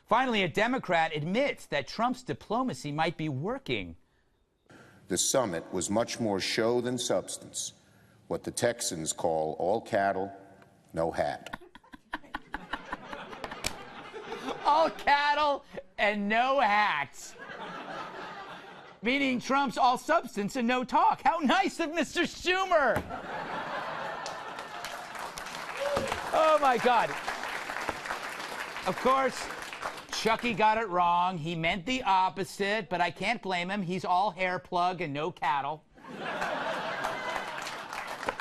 Finally, a Democrat admits that Trump's diplomacy might be working. The summit was much more show than substance, what the Texans call all cattle, no hat. All cattle and no hats. Meaning Trump's all substance and no talk. How nice of Mr. Schumer. Oh, my God. Of course, Chucky got it wrong. He meant the opposite, but I can't blame him. He's all hair plug and no cattle.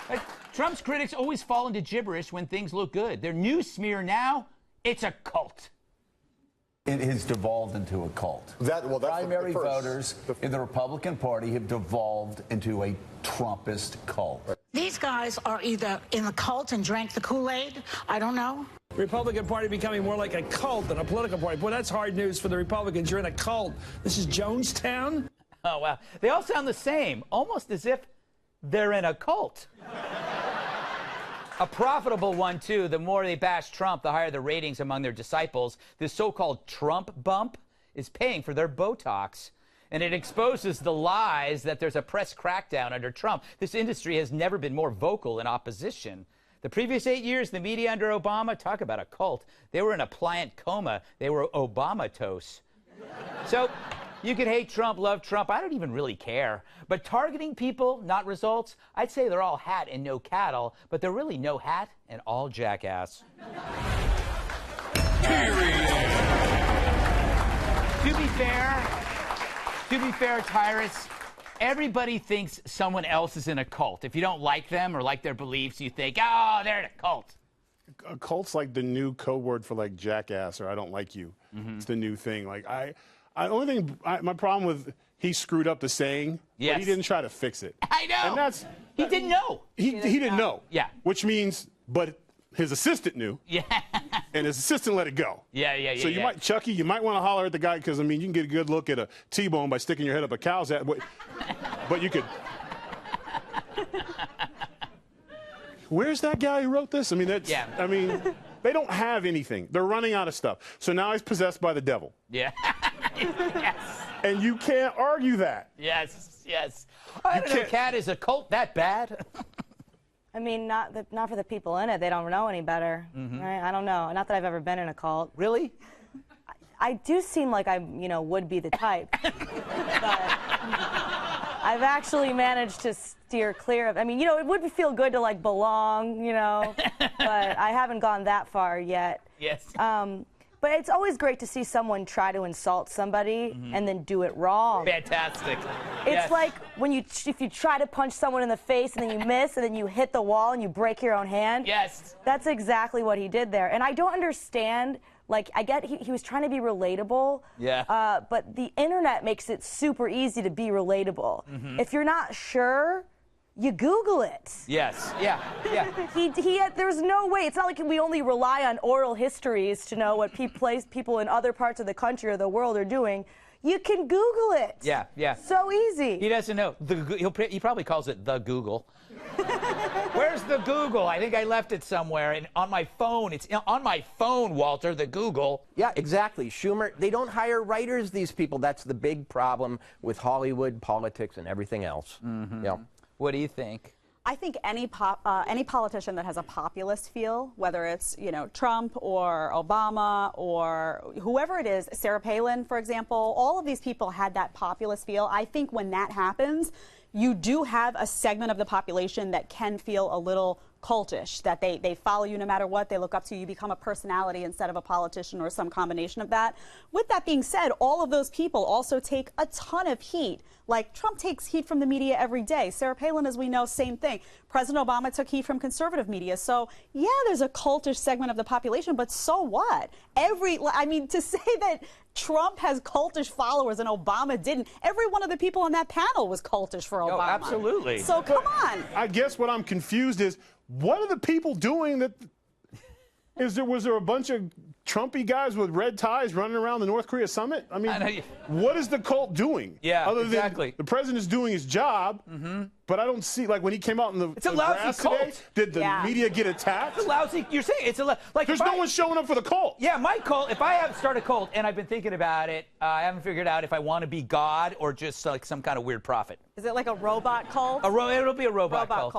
But Trump's critics always fall into gibberish when things look good. Their new smear now, it's a cult. It has devolved into a cult. Primary voters in the Republican Party have devolved into a Trumpist cult. These guys are either in the cult and drank the Kool-Aid, I don't know. Republican Party becoming more like a cult than a political party. Boy, that's hard news for the Republicans. You're in a cult. This is Jonestown? Oh, wow. They all sound the same, almost as if they're in a cult. A profitable one, too. The more they bash Trump, the higher the ratings among their disciples. This so-called Trump bump is paying for their Botox. And it exposes the lies that there's a press crackdown under Trump. This industry has never been more vocal in opposition. The previous 8 years, the media under Obama, talk about a cult. They were in a pliant coma. They were Obama-tose. So you could hate Trump, love Trump. I don't even really care. But targeting people, not results, I'd say they're all hat and no cattle, but they're really no hat and all jackass. To be fair, Tyrus, everybody thinks someone else is in a cult. If you don't like them or like their beliefs, you think, oh, they're in a cult. A cult's like the new code word for like jackass or I don't like you. It's the new thing. Like my problem with he screwed up the saying, yes, but he didn't try to fix it. I know. And that's he didn't know. He didn't know. Yeah. Which means, but his assistant knew. Yeah. And his assistant let it go. Yeah. So you might, Chucky, you might want to holler at the guy because I mean you can get a good look at a T-bone by sticking your head up a cow's ass. But you could. Where's that guy who wrote this? I mean, that's. Yeah. I mean, they don't have anything. They're running out of stuff. So now he's possessed by the devil. Yeah. Yes. And you can't argue that. Yes. I don't know, Kat, is a cult that bad? I mean, not for the people in it. They don't know any better. Right? I don't know. Not that I've ever been in a cult. Really? I do seem like I, would be the type. But I've actually managed to steer clear of. I mean, it would feel good to like belong, but I haven't gone that far yet. Yes. But it's always great to see someone try to insult somebody and then do it wrong. Fantastic. It's like when if you try to punch someone in the face and then you miss and then you hit the wall and you break your own hand. Yes. That's exactly what he did there. And I don't understand. Like, I get he was trying to be relatable. Yeah. But the internet makes it super easy to be relatable. If you're not sure, you Google it. Yes. Yeah. There's no way. It's not like we only rely on oral histories to know what people in other parts of the country or the world are doing. You can Google it. Yeah. So easy. He doesn't know. He probably calls it the Google. Where's the Google? I think I left it somewhere on my phone. It's on my phone, Walter, the Google. Yeah, exactly. Schumer, they don't hire writers, these people. That's the big problem with Hollywood, politics, and everything else. Yeah. What do you think? I think any politician that has a populist feel, whether it's Trump or Obama or whoever it is, Sarah Palin, for example, all of these people had that populist feel. I think when that happens, you do have a segment of the population that can feel a little cultish, that they follow you no matter what, they look up to you, you become a personality instead of a politician or some combination of that. With that being said, all of those people also take a ton of heat. Like, Trump takes heat from the media every day. Sarah Palin, as we know, same thing. President Obama took heat from conservative media. So, yeah, there's a cultish segment of the population, but so what? To say that Trump has cultish followers and Obama didn't, every one of the people on that panel was cultish for Obama. Oh, absolutely. So, come on. I guess what I'm confused is, what are the people doing that... Was there a bunch of Trumpy guys with red ties running around the North Korea summit? I mean, what is the cult doing? Yeah, other exactly. than the president's doing his job, but I don't see, like, when he came out in the It's a lousy grass cult. today, did the media get attacked? It's a lousy. You're saying it's a like. There's no one showing up for the cult. Yeah, my cult. If I have start a cult, and I've been thinking about it, I haven't figured out if I want to be God or just like some kind of weird prophet. Is it like a robot cult? It'll be a robot cult.